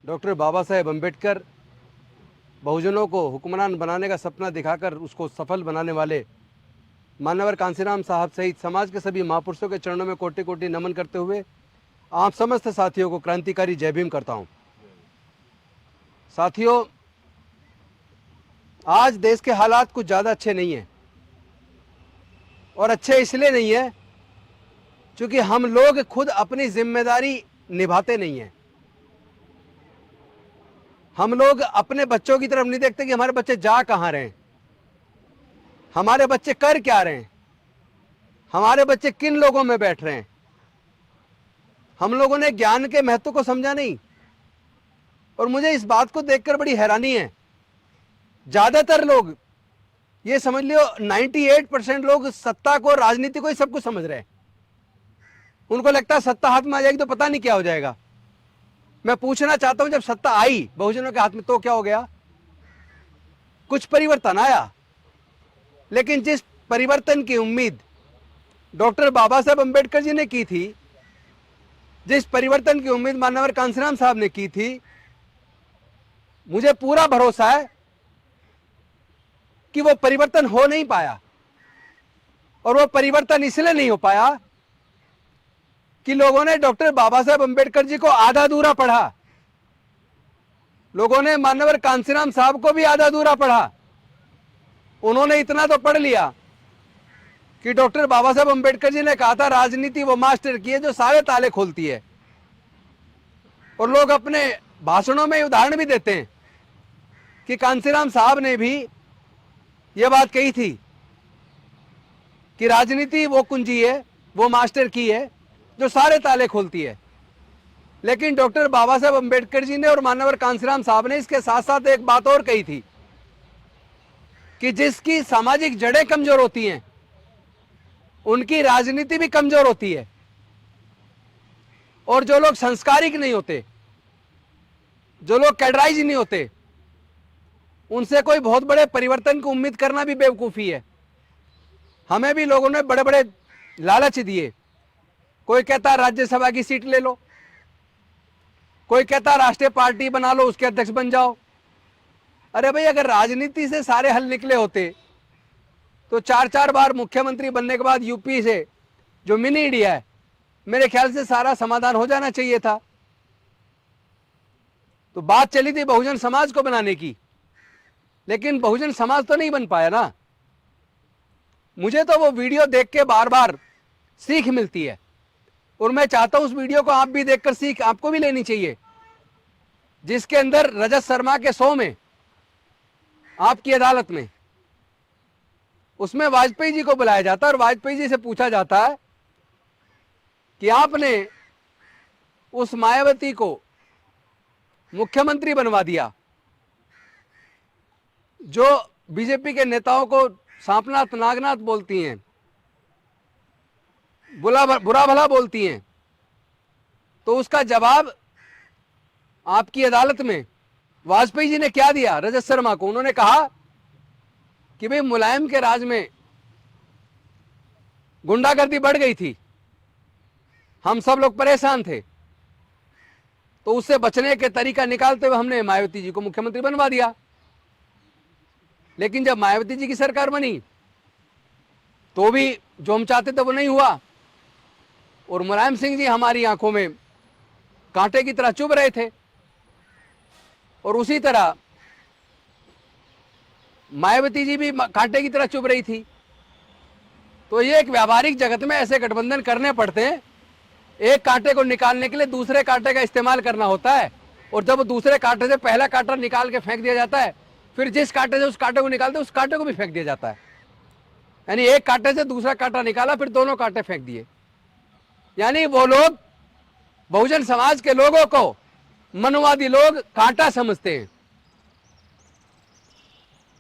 Doctor Baba Saheb Ambedkar बहुजनों को हुक्मरान बनाने का सपना दिखाकर उसको सफल बनाने वाले मान्यवर कांसीराम साहब सहित समाज के सभी महापुरुषों के चरणों में कोटि कोटि नमन करते हुए आप समस्त साथियों को क्रांतिकारी जय भीम करता हूं। साथियों, आज देश के हालात कुछ ज़्यादा अच्छे नहीं हैं, और अच्छे इसलिए नहीं है क्योंकि हम लोग खुद अपनी जिम्मेदारी निभाते नहीं हैं। हम लोग अपने बच्चों की तरफ नहीं देखते कि हमारे बच्चे जा कहाँ रहे हैं, हमारे बच्चे कर क्या रहे हैं, हमारे बच्चे किन लोगों में बैठ रहे हैं। हम लोगों ने ज्ञान के महत्व को समझा नहीं। और मुझे इस बात को देखकर बड़ी हैरानी है, ज्यादातर लोग ये समझ लियो 98% लोग सत्ता को, राजनीति को ही सब कुछ समझ रहे हैं। उनको लगता है सत्ता हाथ में आ जाएगी तो पता नहीं क्या हो जाएगा। मैं पूछना चाहता हूं, जब सत्ता आई बहुजनों के हाथ में तो क्या हो गया? कुछ परिवर्तन आया, लेकिन जिस परिवर्तन की उम्मीद डॉक्टर बाबा साहेब अम्बेडकर जी ने की थी, जिस परिवर्तन की उम्मीद मान्यवर कांसीराम साहब ने की थी, मुझे पूरा भरोसा है कि वो परिवर्तन हो नहीं पाया। और वो परिवर्तन इसलिए नहीं हो पाया कि लोगों ने डॉक्टर बाबा साहेब अम्बेडकर जी को आधा अधूरा पढ़ा, लोगों ने मान्यवर कांसीराम साहब को भी आधा अधूरा पढ़ा। उन्होंने इतना तो पढ़ लिया कि डॉक्टर बाबा साहेब अम्बेडकर जी ने कहा था, राजनीति वो मास्टर की है जो सारे ताले खोलती है। और लोग अपने भाषणों में उदाहरण भी देते हैं कि कांसीराम साहब ने भी यह बात कही थी कि राजनीति वो कुंजी है, वो मास्टर की है जो सारे ताले खोलती है। लेकिन डॉक्टर बाबा साहेब अम्बेडकर जी ने और मान्यवर कांसीराम साहब ने इसके साथ साथ एक बात और कही थी कि जिसकी सामाजिक जड़ें कमजोर होती हैं उनकी राजनीति भी कमजोर होती है। और जो लोग संस्कारिक नहीं होते, जो लोग कैडराइज नहीं होते, उनसे कोई बहुत बड़े परिवर्तन की उम्मीद करना भी बेवकूफी है। हमें भी लोगों ने बड़े बड़े लालच दिए। कोई कहता राज्यसभा की सीट ले लो, कोई कहता राष्ट्रीय पार्टी बना लो, उसके अध्यक्ष बन जाओ। अरे भाई, अगर राजनीति से सारे हल निकले होते तो 4-4 बार मुख्यमंत्री बनने के बाद यूपी से जो मिनी इंडिया है, मेरे ख्याल से सारा समाधान हो जाना चाहिए था। तो बात चली थी बहुजन समाज को बनाने की, लेकिन बहुजन समाज तो नहीं बन पाया ना। मुझे तो वो वीडियो देख के बार बार सीख मिलती है, और मैं चाहता हूं उस वीडियो को आप भी देखकर सीख आपको भी लेनी चाहिए, जिसके अंदर रजत शर्मा के शो में आपकी अदालत में उसमें वाजपेयी जी को बुलाया जाता है और वाजपेयी जी से पूछा जाता है कि आपने उस मायावती को मुख्यमंत्री बनवा दिया जो बीजेपी के नेताओं को सांपनाथ नागनाथ बोलती हैं, बुरा भला बोलती हैं, तो उसका जवाब आपकी अदालत में वाजपेयी जी ने क्या दिया रजत शर्मा को? उन्होंने कहा कि भाई मुलायम के राज में गुंडागर्दी बढ़ गई थी, हम सब लोग परेशान थे, तो उससे बचने के तरीका निकालते हुए हमने मायावती जी को मुख्यमंत्री बनवा दिया। लेकिन जब मायावती जी की सरकार बनी तो भी जो हम चाहते थे वो नहीं हुआ, और मुलायम सिंह जी हमारी आंखों में कांटे की तरह चुभ रहे थे, और उसी तरह मायावती जी भी कांटे की तरह चुभ रही थी। तो ये एक व्यावहारिक जगत में ऐसे गठबंधन करने पड़ते हैं, एक कांटे को निकालने के लिए दूसरे कांटे का इस्तेमाल करना होता है, और जब दूसरे कांटे से पहला कांटा निकाल के फेंक दिया जाता है, फिर जिस कांटे से उस कांटे को निकालते उस कांटे को भी फेंक दिया जाता है। यानी एक कांटे से दूसरा कांटा निकाला, फिर दोनों कांटे फेंक दिए। यानी वो लोग, बहुजन समाज के लोगों को मनवादी लोग कांटा समझते हैं।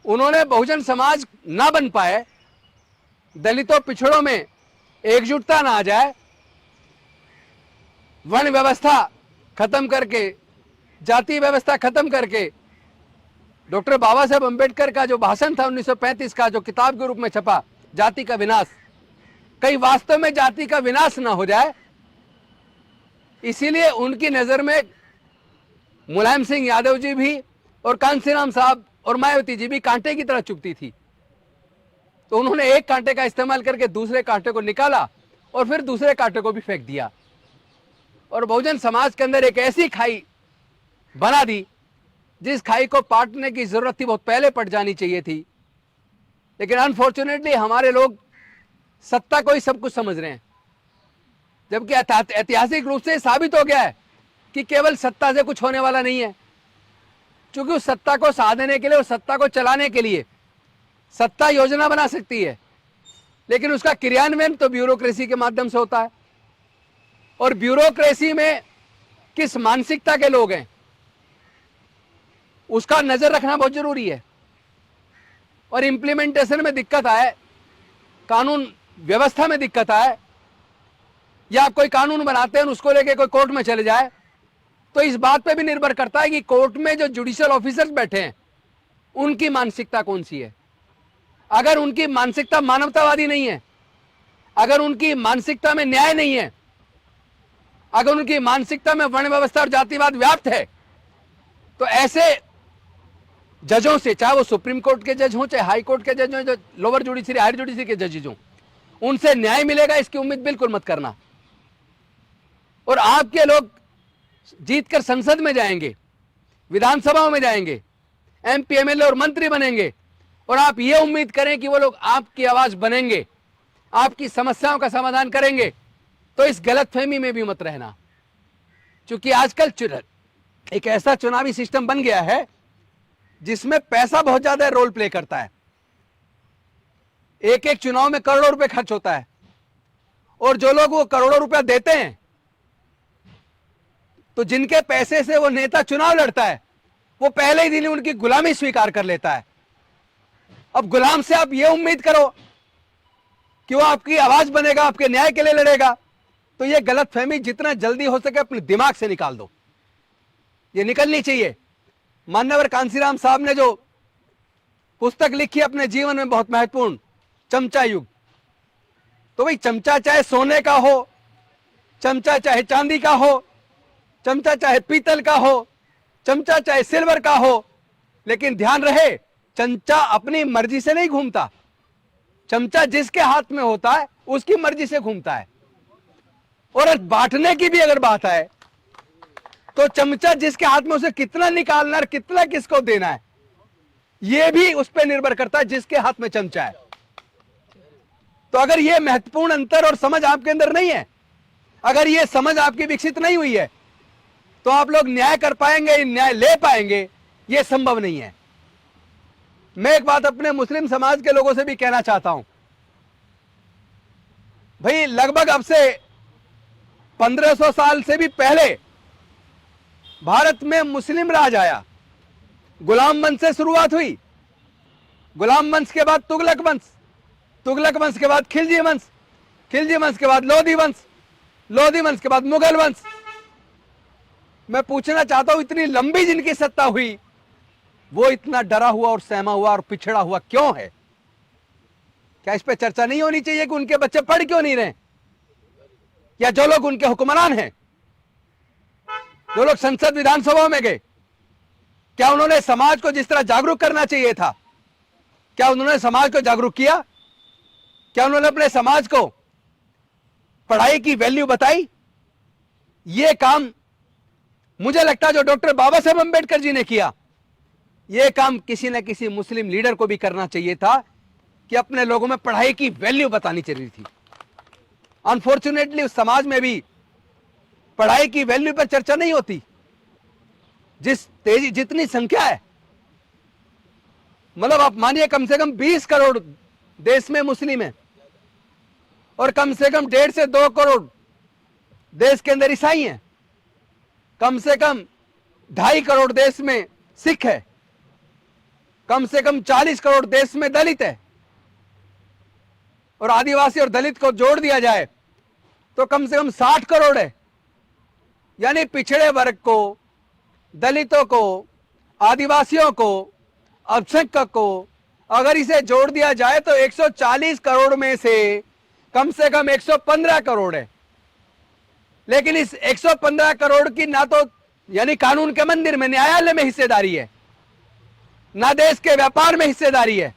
उन्होंने बहुजन समाज ना बन पाए, दलितों पिछड़ों में एकजुटता ना आ जाए, वर्ण व्यवस्था खत्म करके, जाति व्यवस्था खत्म करके, डॉक्टर बाबा साहेब अम्बेडकर का जो भाषण था 1935 का, जो किताब के रूप में छपा, जाति का विनाश, कहीं वास्तव में जाति का विनाश ना हो जाए, इसीलिए उनकी नजर में मुलायम सिंह यादव जी भी और कांसीराम साहब और मायावती जी भी कांटे की तरह चुभती थी, तो उन्होंने एक कांटे का इस्तेमाल करके दूसरे कांटे को निकाला और फिर दूसरे कांटे को भी फेंक दिया और बहुजन समाज के अंदर एक ऐसी खाई बना दी जिस खाई को पाटने की जरूरत थी, बहुत पहले पट जानी चाहिए थी। लेकिन अनफॉर्चुनेटली हमारे लोग सत्ता को ही सब कुछ समझ रहे हैं, जबकि ऐतिहासिक रूप से साबित हो गया है कि केवल सत्ता से कुछ होने वाला नहीं है। क्योंकि उस सत्ता को साधने के लिए और सत्ता को चलाने के लिए सत्ता योजना बना सकती है, लेकिन उसका क्रियान्वयन तो ब्यूरोक्रेसी के माध्यम से होता है। और ब्यूरोक्रेसी में किस मानसिकता के लोग हैं उसका नजर रखना बहुत जरूरी है। और इंप्लीमेंटेशन में दिक्कत आए, कानून व्यवस्था में दिक्कत आए, या आप कोई कानून बनाते हैं उसको लेके कोई कोर्ट में चले जाए, तो इस बात पे भी निर्भर करता है कि कोर्ट में जो जुडिशियल ऑफिसर्स बैठे हैं उनकी मानसिकता कौन सी है। अगर उनकी मानसिकता मानवतावादी नहीं है, अगर उनकी मानसिकता में न्याय नहीं है, अगर उनकी मानसिकता में वर्ण व्यवस्था और जातिवाद व्याप्त है, तो ऐसे जजों से, चाहे वो सुप्रीम कोर्ट के जज हों, चाहे हाई कोर्ट के जज हों, जो लोअर जुडिशरी हायर जुडिशरी के जजेज हों, उनसे न्याय मिलेगा इसकी उम्मीद बिल्कुल मत करना। और आपके लोग जीतकर संसद में जाएंगे, विधानसभाओं में जाएंगे, एमपी एमएलए और मंत्री बनेंगे, और आप ये उम्मीद करें कि वो लोग आपकी आवाज बनेंगे, आपकी समस्याओं का समाधान करेंगे, तो इस गलतफहमी में भी मत रहना। क्योंकि आजकल एक ऐसा चुनावी सिस्टम बन गया है जिसमें पैसा बहुत ज्यादा रोल प्ले करता है। एक एक चुनाव में करोड़ों रुपए खर्च होता है, और जो लोग वो करोड़ों रुपया देते हैं, तो जिनके पैसे से वो नेता चुनाव लड़ता है, वो पहले ही दिन उनकी गुलामी स्वीकार कर लेता है। अब गुलाम से आप ये उम्मीद करो कि वो आपकी आवाज बनेगा, आपके न्याय के लिए लड़ेगा, तो ये गलतफहमी जितना जल्दी हो सके अपने दिमाग से निकाल दो। ये निकलनी चाहिए। मान्यवर कांसीराम साहब ने जो पुस्तक लिखी अपने जीवन में बहुत महत्वपूर्ण, चमचा युग, तो भाई चमचा चाहे सोने का हो, चमचा चाहे चांदी का हो, चमचा चाहे पीतल का हो, चमचा चाहे सिल्वर का हो, लेकिन ध्यान रहे चमचा अपनी मर्जी से नहीं घूमता। चमचा जिसके हाथ में होता है उसकी मर्जी से घूमता है। और बांटने की भी अगर बात है तो चमचा जिसके हाथ में, उसे कितना निकालना और कितना किसको देना है, यह भी उस पर निर्भर करता है जिसके हाथ में चमचा है। तो अगर यह महत्वपूर्ण अंतर और समझ आपके अंदर नहीं है, अगर यह समझ आपकी विकसित नहीं हुई है, तो आप लोग न्याय कर पाएंगे, न्याय ले पाएंगे, यह संभव नहीं है। मैं एक बात अपने मुस्लिम समाज के लोगों से भी कहना चाहता हूं। भाई लगभग अब से 1500 साल से भी पहले भारत में मुस्लिम राज आया। गुलाम वंश से शुरुआत हुई, गुलाम वंश के बाद तुगलक वंश, तुगलक वंश के बाद खिलजी वंश, खिलजी वंश के बाद लोधी वंश, लोधी वंश के बाद मुगल वंश। मैं पूछना चाहता हूं, इतनी लंबी जिनकी सत्ता हुई, वो इतना डरा हुआ और सहमा हुआ और पिछड़ा हुआ क्यों है? क्या इस पे चर्चा नहीं होनी चाहिए कि उनके बच्चे पढ़ क्यों नहीं रहे? या जो लोग उनके हुक्मरान हैं, जो लोग संसद विधानसभा में गए, क्या उन्होंने समाज को जिस तरह जागरूक करना चाहिए था, क्या उन्होंने समाज को जागरूक किया? क्या उन्होंने अपने समाज को पढ़ाई की वैल्यू बताई? यह काम मुझे लगता है जो डॉक्टर बाबा साहेब अंबेडकर जी ने किया, यह काम किसी न किसी मुस्लिम लीडर को भी करना चाहिए था कि अपने लोगों में पढ़ाई की वैल्यू बतानी चाहिए थी। अनफॉर्चुनेटली उस समाज में भी पढ़ाई की वैल्यू पर चर्चा नहीं होती। जिस तेजी, जितनी संख्या है, मतलब आप मानिए कम से कम 20 करोड़ देश में मुस्लिम है, और कम से कम 1.5 से 2 करोड़ देश के अंदर ईसाई हैं, कम से कम 2.5 करोड़ देश में सिख है, कम से कम 40 करोड़ देश में दलित है, और आदिवासी और दलित को जोड़ दिया जाए तो कम से कम 60 करोड़ है। यानी पिछड़े वर्ग को, दलितों को, आदिवासियों को, अल्पसंख्यक को अगर इसे जोड़ दिया जाए तो 140 करोड़ में से कम 115 करोड़ है। लेकिन इस 115 करोड़ की ना तो यानी कानून के मंदिर में, न्यायालय में हिस्सेदारी है, ना देश के व्यापार में हिस्सेदारी है,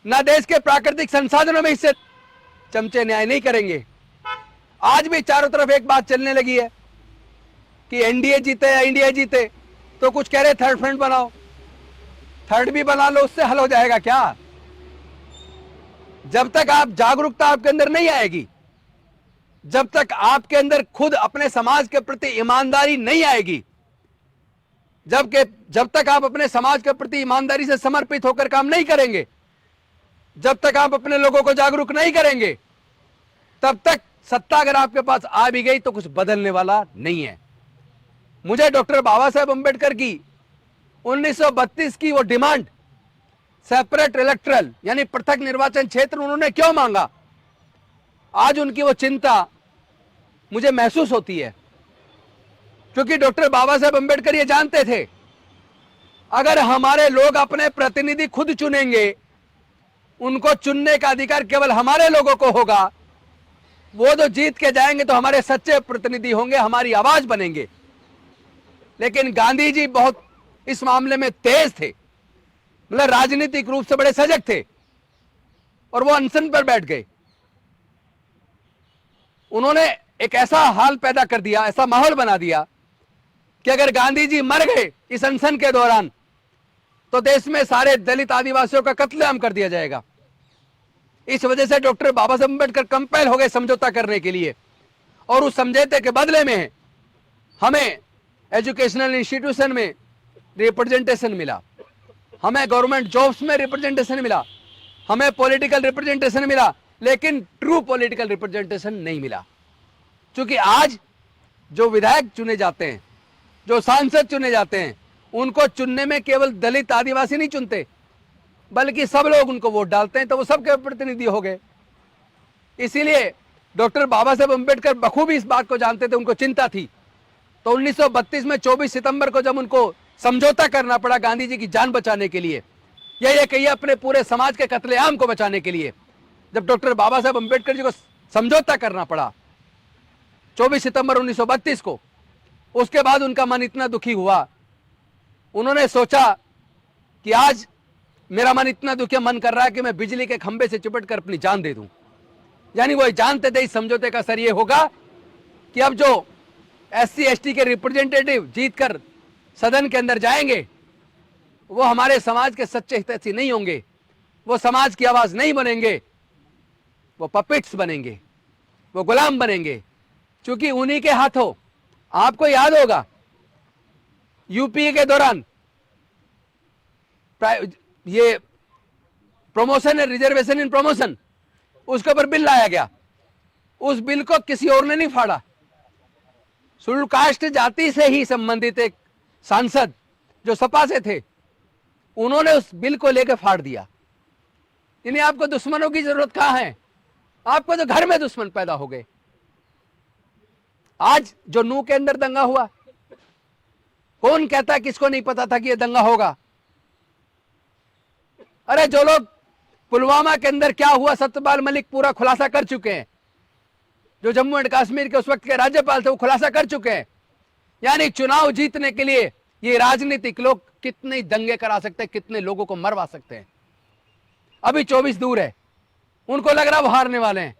ना देश के प्राकृतिक संसाधनों में हिस्से। चमचे न्याय नहीं करेंगे। आज भी चारों तरफ एक बात चलने लगी है कि एनडीए जीते या इंडिया जीते, तो कुछ कह रहे थर्ड फ्रंट बनाओ। थर्ड भी बना लो, उससे हल हो जाएगा क्या? जब तक आप जागरूकता आपके अंदर नहीं आएगी, जब तक आपके अंदर खुद अपने समाज के प्रति ईमानदारी नहीं आएगी, जब तक आप अपने समाज के प्रति ईमानदारी से समर्पित होकर काम नहीं करेंगे, जब तक आप अपने लोगों को जागरूक नहीं करेंगे, तब तक सत्ता अगर आपके पास आ भी गई तो कुछ बदलने वाला नहीं है। मुझे डॉक्टर बाबा साहेब अंबेडकर की 1932 की वो डिमांड, सेपरेट इलेक्टरल यानी पृथक निर्वाचन क्षेत्र, उन्होंने क्यों मांगा, आज उनकी वो चिंता मुझे महसूस होती है। क्योंकि डॉक्टर बाबा साहेब अंबेडकर ये जानते थे, अगर हमारे लोग अपने प्रतिनिधि खुद चुनेंगे, उनको चुनने का अधिकार केवल हमारे लोगों को होगा, वो तो जीत के जाएंगे तो हमारे सच्चे प्रतिनिधि होंगे, हमारी आवाज बनेंगे। लेकिन गांधी जी बहुत इस मामले में तेज थे, मतलब राजनीतिक रूप से बड़े सजग थे, और वो अनशन पर बैठ गए। उन्होंने एक ऐसा हाल पैदा कर दिया, ऐसा माहौल बना दिया कि अगर गांधी जी मर गए इस अनशन के दौरान, तो देश में सारे दलित आदिवासियों का कत्लेआम कर दिया जाएगा। इस वजह से डॉक्टर बाबा साहब अम्बेडकर कंपेल हो गए समझौता करने के लिए, और उस समझौते के बदले में हमें एजुकेशनल इंस्टीट्यूशन में रिप्रेजेंटेशन मिला, हमें गवर्नमेंट जॉब्स में रिप्रेजेंटेशन मिला, हमें पॉलिटिकल रिप्रेजेंटेशन मिला, लेकिन ट्रू पॉलिटिकल रिप्रेजेंटेशन नहीं मिला। क्योंकि आज जो विधायक चुने जाते हैं, जो सांसद चुने जाते हैं, उनको चुनने में केवल दलित आदिवासी नहीं चुनते, बल्कि सब लोग उनको वोट डालते हैं, तो वो सबके प्रतिनिधि हो गए। इसीलिए डॉक्टर बाबा साहेब अम्बेडकर बखूबी इस बात को जानते थे, उनको चिंता थी। तो 1932 में 24 सितंबर को जब उनको समझौता करना पड़ा गांधी जी की जान बचाने के लिए, या ये कहिए अपने पूरे समाज के कत्लेआम को बचाने के लिए, जब डॉक्टर बाबा साहेब अम्बेडकर जी को समझौता करना पड़ा 24 सितंबर 1932 को, उसके बाद उनका मन इतना दुखी हुआ, उन्होंने सोचा कि आज मेरा मन इतना दुखी, मन कर रहा है कि मैं बिजली के खंभे से चिपट कर अपनी जान दे दूं। यानी वो जानते थे इस समझौते का असर ये होगा कि अब जो SC ST के रिप्रेजेंटेटिव जीतकर सदन के अंदर जाएंगे, वो हमारे समाज के सच्चे हितैषी नहीं होंगे, वो समाज की आवाज नहीं बनेंगे, वो पपेट्स बनेंगे, वो गुलाम बनेंगे। क्योंकि उन्हीं के हाथों, आपको याद होगा यूपीए के दौरान ये प्रमोशन है, रिजर्वेशन इन प्रमोशन, उसके ऊपर बिल लाया गया। उस बिल को किसी और ने नहीं फाड़ा, शेड्यूल कास्ट जाति से ही संबंधित एक सांसद जो सपा से थे, उन्होंने उस बिल को लेकर फाड़ दिया। इन्हें आपको दुश्मनों की जरूरत कहां है? आपको तो घर में दुश्मन पैदा हो गए। आज जो नू के अंदर दंगा हुआ, कौन कहता, किसको नहीं पता था कि यह दंगा होगा? अरे जो लोग पुलवामा के अंदर क्या हुआ, सत्यपाल मलिक पूरा खुलासा कर चुके हैं, जो जम्मू एंड कश्मीर के उस वक्त के राज्यपाल थे वो खुलासा कर चुके हैं। यानी चुनाव जीतने के लिए ये राजनीतिक लोग कितने दंगे करा सकते हैं, कितने लोगों को मरवा सकते हैं। अभी 24 दूर है, उनको लग रहा वो हारने वाले हैं,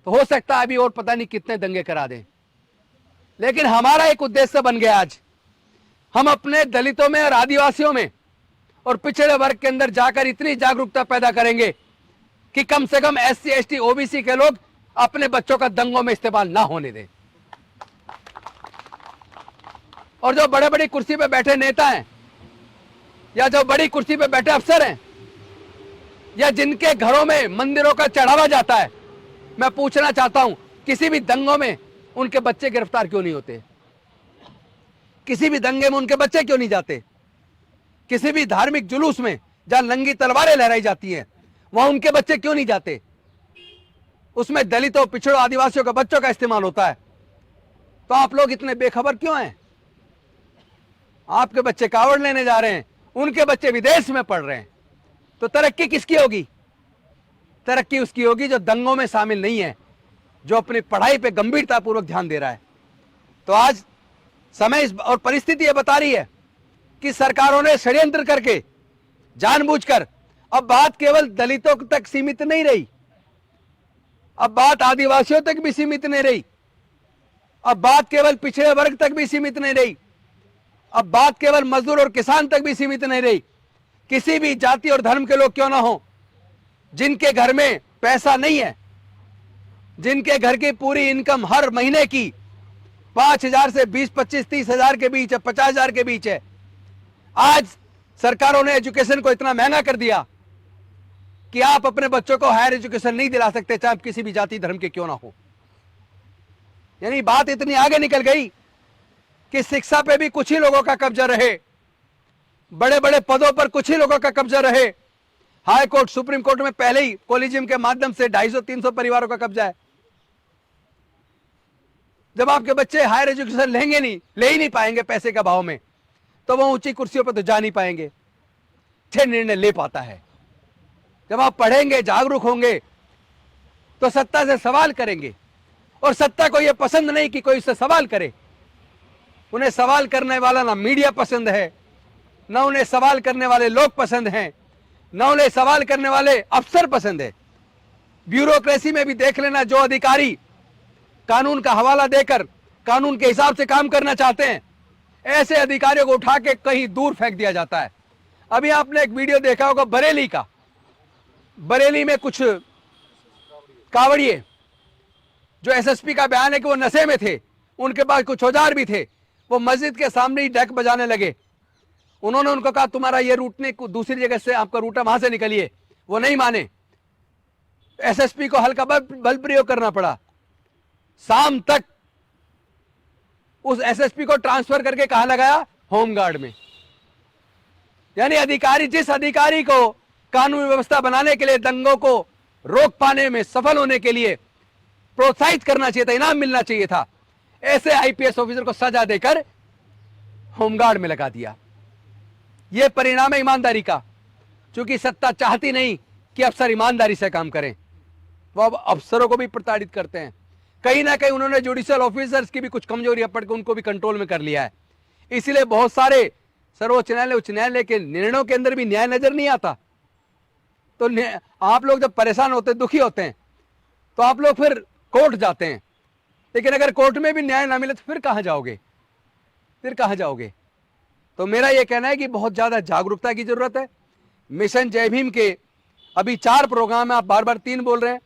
तो हो सकता है अभी और पता नहीं कितने दंगे करा दें। लेकिन हमारा एक उद्देश्य बन गया आज, हम अपने दलितों में और आदिवासियों में और पिछड़े वर्ग के अंदर जाकर इतनी जागरूकता पैदा करेंगे कि कम से कम SC ST OBC के लोग अपने बच्चों का दंगों में इस्तेमाल ना होने दें। और जो बड़े बड़ी कुर्सी पे बैठे नेता हैं, या जो बड़ी कुर्सी पे बैठे अफसर हैं, या जिनके घरों में मंदिरों का चढ़ावा जाता है, मैं पूछना चाहता हूं, किसी भी दंगों में उनके बच्चे गिरफ्तार क्यों नहीं होते? किसी भी दंगे में उनके बच्चे क्यों नहीं जाते? किसी भी धार्मिक जुलूस में जहां नंगी तलवारें लहराई जाती हैं, वहां उनके बच्चे क्यों नहीं जाते? उसमें दलितों, पिछड़ों, आदिवासियों के बच्चों का इस्तेमाल होता है। तो आप लोग इतने बेखबर क्यों हैं? आपके बच्चे कावड़ लेने जा रहे हैं, उनके बच्चे विदेश में पढ़ रहे हैं, तो तरक्की किसकी होगी? तरक्की उसकी होगी जो दंगों में शामिल नहीं है, जो अपनी पढ़ाई पे गंभीरतापूर्वक ध्यान दे रहा है। तो आज समय और परिस्थिति ये बता रही है कि सरकारों ने षड्यंत्र करके जानबूझकर, अब बात केवल दलितों तक सीमित नहीं रही, अब बात आदिवासियों तक भी सीमित नहीं रही, अब बात केवल पिछड़े वर्ग तक भी सीमित नहीं रही, अब बात केवल मजदूर और किसान तक भी सीमित नहीं रही। किसी भी जाति और धर्म के लोग क्यों ना हो, जिनके घर में पैसा नहीं है, जिनके घर की पूरी इनकम हर महीने की 5,000 से 20, 25, 30 हजार के बीच है, 50,000 के बीच है। आज सरकारों ने एजुकेशन को इतना महंगा कर दिया कि आप अपने बच्चों को हायर एजुकेशन नहीं दिला सकते, चाहे आप किसी भी जाति धर्म के क्यों ना हो। यानी बात इतनी आगे निकल गई कि शिक्षा पे भी कुछ ही लोगों का कब्जा रहे, बड़े बड़े पदों पर कुछ ही लोगों का कब्जा रहे। हाई कोर्ट, सुप्रीम कोर्ट में पहले ही कॉलेजियम के माध्यम से 250-300 परिवारों का कब्जा है। जब आपके बच्चे हायर एजुकेशन लेंगे नहीं, ले ही नहीं पाएंगे पैसे के भाव में, तो वो ऊंची कुर्सियों पर तो जा नहीं पाएंगे। अच्छे निर्णय ले पाता है जब आप पढ़ेंगे, जागरूक होंगे, तो सत्ता से सवाल करेंगे। और सत्ता को यह पसंद नहीं कि कोई उससे सवाल करे। उन्हें सवाल करने वाला ना मीडिया पसंद है, ना उन्हें सवाल करने वाले लोग पसंद हैं, ना उन्हें सवाल करने वाले अफसर पसंद है। ब्यूरोक्रेसी में भी देख लेना, जो अधिकारी कानून का हवाला देकर कानून के हिसाब से काम करना चाहते हैं, ऐसे अधिकारियों को उठा के कहीं दूर फेंक दिया जाता है। अभी आपने एक वीडियो देखा होगा बरेली का। बरेली में कुछ कावड़िए, जो एसएसपी का बयान है कि वो नशे में थे, उनके पास कुछ औजार भी थे, वो मस्जिद के सामने ही डेक बजाने लगे। उन्होंने उनको कहा तुम्हारा ये रूट नहीं, दूसरी जगह से आपका रूट है, वहां से निकलिए। वो नहीं माने, एसएसपी को हल्का बल प्रयोग करना पड़ा। शाम तक उस एसएसपी को ट्रांसफर करके कहां लगाया? होमगार्ड में। यानी अधिकारी, जिस अधिकारी को कानून व्यवस्था बनाने के लिए, दंगों को रोक पाने में सफल होने के लिए प्रोत्साहित करना चाहिए था, इनाम मिलना चाहिए था, ऐसे आईपीएस ऑफिसर को सजा देकर होमगार्ड में लगा दिया। यह परिणाम है ईमानदारी का। क्योंकि सत्ता चाहती नहीं कि अफसर ईमानदारी से काम करें, वो अब अफसरों को भी प्रताड़ित करते हैं। कहीं ना कहीं उन्होंने जुडिशियल ऑफिसर्स की भी कुछ कमजोरियां पढ़ के उनको भी कंट्रोल में कर लिया है। इसलिए बहुत सारे सर्वोच्च न्यायालय, उच्च न्यायालय के निर्णयों के अंदर भी न्याय नजर नहीं आता। तो आप लोग जब परेशान होते हैं, दुखी होते हैं, तो आप लोग फिर कोर्ट जाते हैं। लेकिन अगर कोर्ट में भी न्याय ना मिले तो फिर कहां जाओगे? फिर कहां जाओगे? तो मेरा यह कहना है कि बहुत ज्यादा जागरूकता की जरूरत है। मिशन जय भीम के अभी 4 प्रोग्राम है, आप बार बार 3 बोल रहे हैं,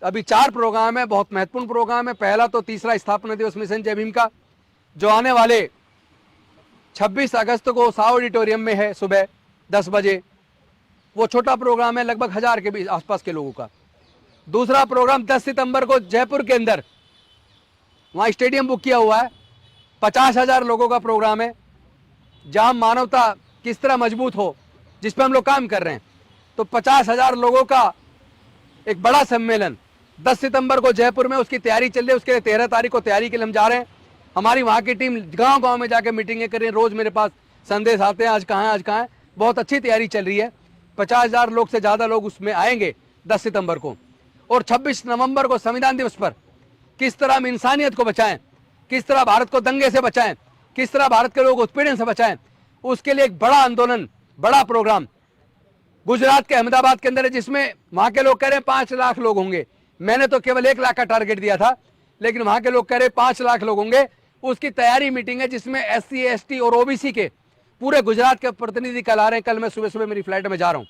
अभी 4 प्रोग्राम है, बहुत महत्वपूर्ण प्रोग्राम है। पहला तो तीसरा स्थापना दिवस मिशन जय भीम का, जो आने वाले 26 अगस्त को साव ऑडिटोरियम में है सुबह 10 बजे। वो छोटा प्रोग्राम है, लगभग 1000 के आसपास के लोगों का। दूसरा प्रोग्राम 10 सितंबर को जयपुर के अंदर, वहां स्टेडियम बुक किया हुआ है, 50,000 लोगों का प्रोग्राम है, जहां मानवता किस तरह मजबूत हो, जिस पर हम लोग काम कर रहे हैं। तो 50,000 लोगों का एक बड़ा सम्मेलन 10 सितंबर को जयपुर में, उसकी तैयारी चल रही है। उसके लिए 13 तारीख को तैयारी के लिए हम जा रहे हैं। हमारी वहां की टीम गांव गांव में जाकर मीटिंगें कर रही है। रोज मेरे पास संदेश आते हैं, आज कहाँ है, आज कहाँ है। बहुत अच्छी तैयारी चल रही है। 50,000 लोग से ज्यादा लोग उसमें आएंगे 10 सितंबर को। और 26 नवंबर को संविधान दिवस पर किस तरह हम इंसानियत को बचाएं, किस तरह भारत को दंगे से बचाएं, किस तरह भारत के लोग उत्पीड़न से बचाएं, उसके लिए एक बड़ा आंदोलन, बड़ा प्रोग्राम गुजरात के अहमदाबाद के अंदर है, जिसमें वहां के लोग कह रहे हैं 5 लाख लोग होंगे। मैंने तो केवल 1 लाख का टारगेट दिया था, लेकिन वहां के लोग कह रहे हैं 5 लाख लोग होंगे। उसकी तैयारी मीटिंग है, जिसमें SC, ST और OBC के पूरे गुजरात के प्रतिनिधि कल आ रहे हैं। कल मैं सुबह सुबह मेरी फ्लाइट में जा रहा हूं,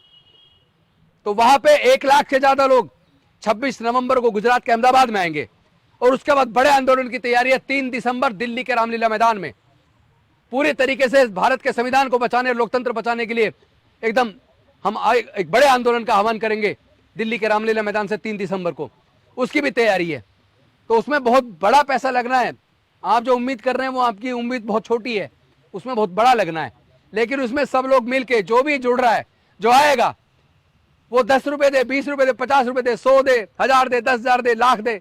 तो वहां पे 1 लाख से ज्यादा लोग 26 नवंबर को गुजरात के अहमदाबाद में आएंगे। और उसके बाद बड़े आंदोलन की तैयारी है 3 दिसंबर दिल्ली के रामलीला मैदान में। पूरे तरीके से भारत के संविधान को बचाने और लोकतंत्र बचाने के लिए एकदम हम एक बड़े आंदोलन का आह्वान करेंगे दिल्ली के रामलीला मैदान से 3 दिसंबर को। उसकी भी तैयारी है। तो उसमें बहुत बड़ा पैसा लगना है। आप जो उम्मीद कर रहे हैं वो आपकी उम्मीद बहुत छोटी है, उसमें बहुत बड़ा लगना है। लेकिन उसमें सब लोग मिलके, जो भी जुड़ रहा है, जो आएगा, वो 10 रुपए दे, 20 रुपए दे, 50 रुपए दे, 100 दे, 1000 दे, 10,000 दे, लाख दे,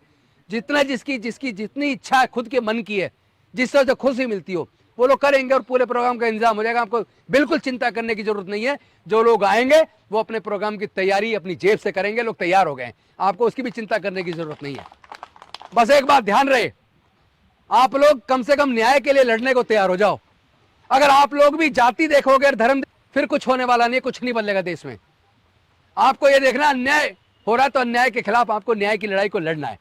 जितना जिसकी जितनी इच्छा है, खुद के मन की है, जिससे जो खुशी मिलती हो, वो लोग करेंगे और पूरे प्रोग्राम का इंतजाम हो जाएगा। आपको बिल्कुल चिंता करने की जरूरत नहीं है। जो लोग आएंगे वो अपने प्रोग्राम की तैयारी अपनी जेब से करेंगे। लोग तैयार हो गए, आपको उसकी भी चिंता करने की जरूरत नहीं है। बस एक बात ध्यान रहे, आप लोग कम से कम न्याय के लिए लड़ने को तैयार हो जाओ। अगर आप लोग भी जाति देखोगे और धर्म, फिर कुछ होने वाला नहीं, कुछ नहीं बदलेगा देश में। आपको यह देखना अन्याय हो रहा है तो अन्याय के खिलाफ आपको न्याय की लड़ाई को लड़ना है,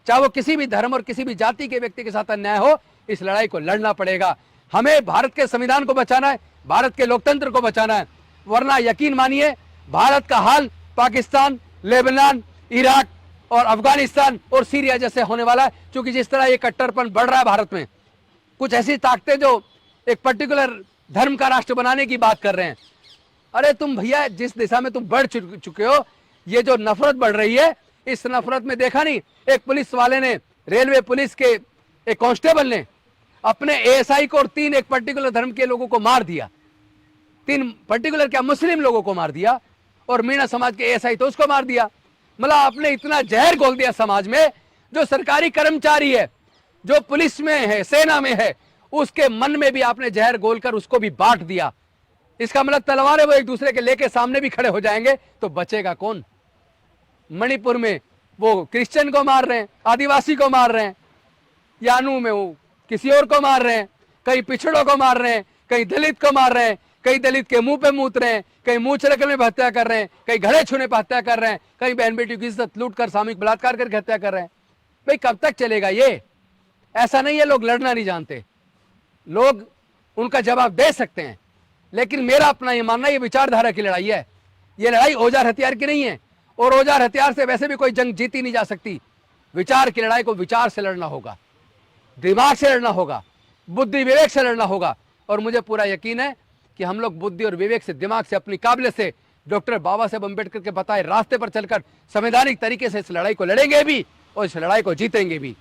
चाहे वो किसी भी धर्म और किसी भी जाति के व्यक्ति के साथ अन्याय हो, इस लड़ाई को लड़ना पड़ेगा। हमें भारत के संविधान को बचाना है, भारत के लोकतंत्र को बचाना है, वरना यकीन मानिए भारत का हाल पाकिस्तान, लेबनान, इराक और अफगानिस्तान और सीरिया जैसे होने वाला है। क्योंकि जिस तरह ये कट्टरपन बढ़ रहा है भारत में, कुछ ऐसी ताकतें जो एक पर्टिकुलर धर्म का राष्ट्र बनाने की बात कर रहे हैं। अरे तुम भैया जिस दिशा में तुम बढ़ चुके हो, ये जो नफरत बढ़ रही है, इस नफरत में देखा नहीं, एक पुलिस वाले ने, रेलवे पुलिस के एक कांस्टेबल ने अपने एएसआई को और 3 एक पर्टिकुलर धर्म के लोगों को मार दिया। 3 पर्टिकुलर क्या मुस्लिम लोगों को मार दिया, और मीणा समाज के एएसआई तो उसको मार दिया। मतलब आपने इतना जहर घोल दिया समाज में। जो सरकारी कर्मचारी है, जो पुलिस में है, सेना में है, उसके मन में भी आपने जहर घोलकर उसको भी बांट दिया। इसका मतलब तलवारें वो एक दूसरे के लेके सामने भी खड़े हो जाएंगे तो बचेगा कौन। मणिपुर में वो क्रिश्चियन को मार रहे हैं, आदिवासी को मार रहे हैं, यानू में वो किसी और को मार रहे हैं, कहीं पिछड़ों को मार रहे हैं, कहीं दलित को मार रहे हैं, कहीं दलित के मुंह पे मूत रहे हैं, कहीं मुंह छिड़कने पे हत्या कर रहे हैं, कहीं घड़े छूने पे हत्या कर रहे हैं, कहीं बहन बेटी की इज्जत लूट कर सामूहिक बलात्कार करके हत्या कर रहे हैं। भाई कब तक चलेगा ये? ऐसा नहीं है लोग लड़ना नहीं जानते, लोग उनका जवाब दे सकते हैं, लेकिन मेरा अपना ये मानना, ये विचारधारा की लड़ाई है। ये लड़ाई औजार हथियार की नहीं है, और औजार हथियार से वैसे भी कोई जंग जीती नहीं जा सकती। विचार की लड़ाई को विचार से लड़ना होगा, दिमाग से लड़ना होगा, बुद्धि विवेक से लड़ना होगा। और मुझे पूरा यकीन है कि हम लोग बुद्धि और विवेक से, दिमाग से, अपनी काबिलियत से डॉक्टर बाबा साहब अम्बेडकर के बताए रास्ते पर चलकर संवैधानिक तरीके से इस लड़ाई को लड़ेंगे भी और इस लड़ाई को जीतेंगे भी।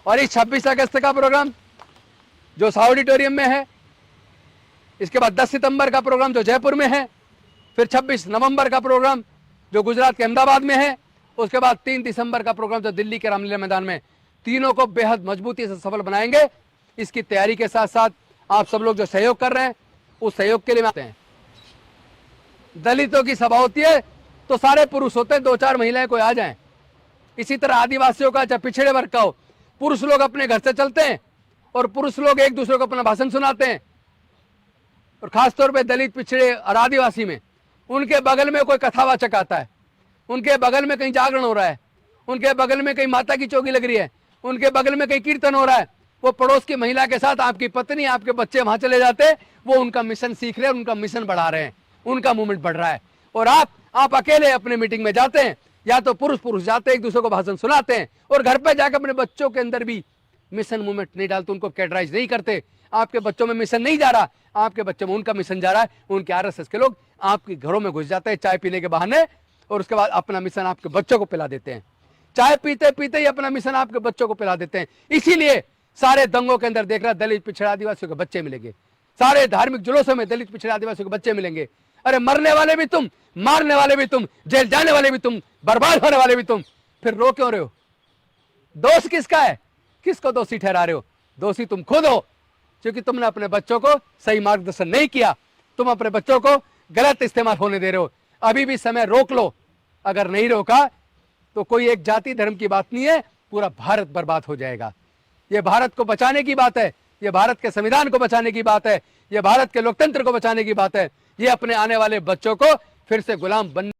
और इस 26 अगस्त का प्रोग्राम जो ऑडिटोरियम में है, इसके बाद 10 सितंबर का प्रोग्राम जो जयपुर में है, फिर 26 नवंबर का प्रोग्राम जो गुजरात के अहमदाबाद में है, उसके बाद 3 दिसंबर का प्रोग्राम जो दिल्ली के रामलीला मैदान में। तीनों को बेहद मजबूती से सफल बनाएंगे। इसकी तैयारी के साथ साथ आप सब लोग जो सहयोग कर रहे हैं, उस सहयोग के लिए आते हैं। दलितों की सभा होती है तो सारे पुरुष होते हैं, 2-4 महिलाएं कोई आ जाएं। इसी तरह आदिवासियों का, चाहे पिछड़े वर्ग का हो, पुरुष लोग अपने घर से चलते हैं और पुरुष लोग एक दूसरे को अपना भाषण सुनाते हैं। और खासतौर पे दलित, पिछड़े और आदिवासी में उनके बगल में कोई कथावाचक आता है, उनके बगल में कहीं जागरण हो रहा है, उनके बगल में कहीं माता की चौकी लग रही है, उनके बगल में कहीं कीर्तन हो रहा है। वो पड़ोस की महिला के साथ आपकी पत्नी, आपके बच्चे वहां चले जाते हैं, वो उनका मिशन सीख रहे हैं, उनका मिशन बढ़ा रहे हैं, उनका मूवमेंट बढ़ रहा है। और आप अकेले अपने मीटिंग में जाते हैं, या तो पुरुष जाते हैं, एक दूसरे को भाषण सुनाते हैं, और घर पे जाकर अपने बच्चों के अंदर भी मिशन मूवमेंट नहीं डालते, उनको कैटराइज नहीं करते। आपके बच्चों में मिशन नहीं जा रहा, आपके बच्चों में उनका मिशन जा रहा है। उनके आरएसएस के लोग आपके घरों में घुस जाते हैं चाय पीने के बहाने, और उसके बाद अपना मिशन आपके बच्चों को पिला देते हैं। चाय पीते पीते ही अपना मिशन आपके बच्चों को पिला देते हैं। इसीलिए सारे दंगों के अंदर देख रहा, दलित, पिछड़ा, आदिवासियों के बच्चे मिलेंगे। सारे धार्मिक जुलूसों में दलित, पिछड़ा, आदिवासियों के बच्चे मिलेंगे। अरे मरने वाले भी तुम, मारने वाले भी तुम, जेल जाने वाले भी तुम, बर्बाद होने वाले भी तुम। फिर रो क्यों रहे हो? दोष किसका है? किसको दोषी ठहरा रहे हो? दोषी तुम खुद हो, क्योंकि तुमने अपने बच्चों को सही मार्गदर्शन नहीं किया। तुम अपने बच्चों को गलत इस्तेमाल होने दे रहे हो। अभी भी समय रोक लो। अगर नहीं रोका तो कोई एक जाति धर्म की बात नहीं है, पूरा भारत बर्बाद हो जाएगा। ये भारत को बचाने की बात है, ये भारत के संविधान को बचाने की बात है, ये भारत के लोकतंत्र को बचाने की बात है। ये अपने आने वाले बच्चों को फिर से गुलाम बनने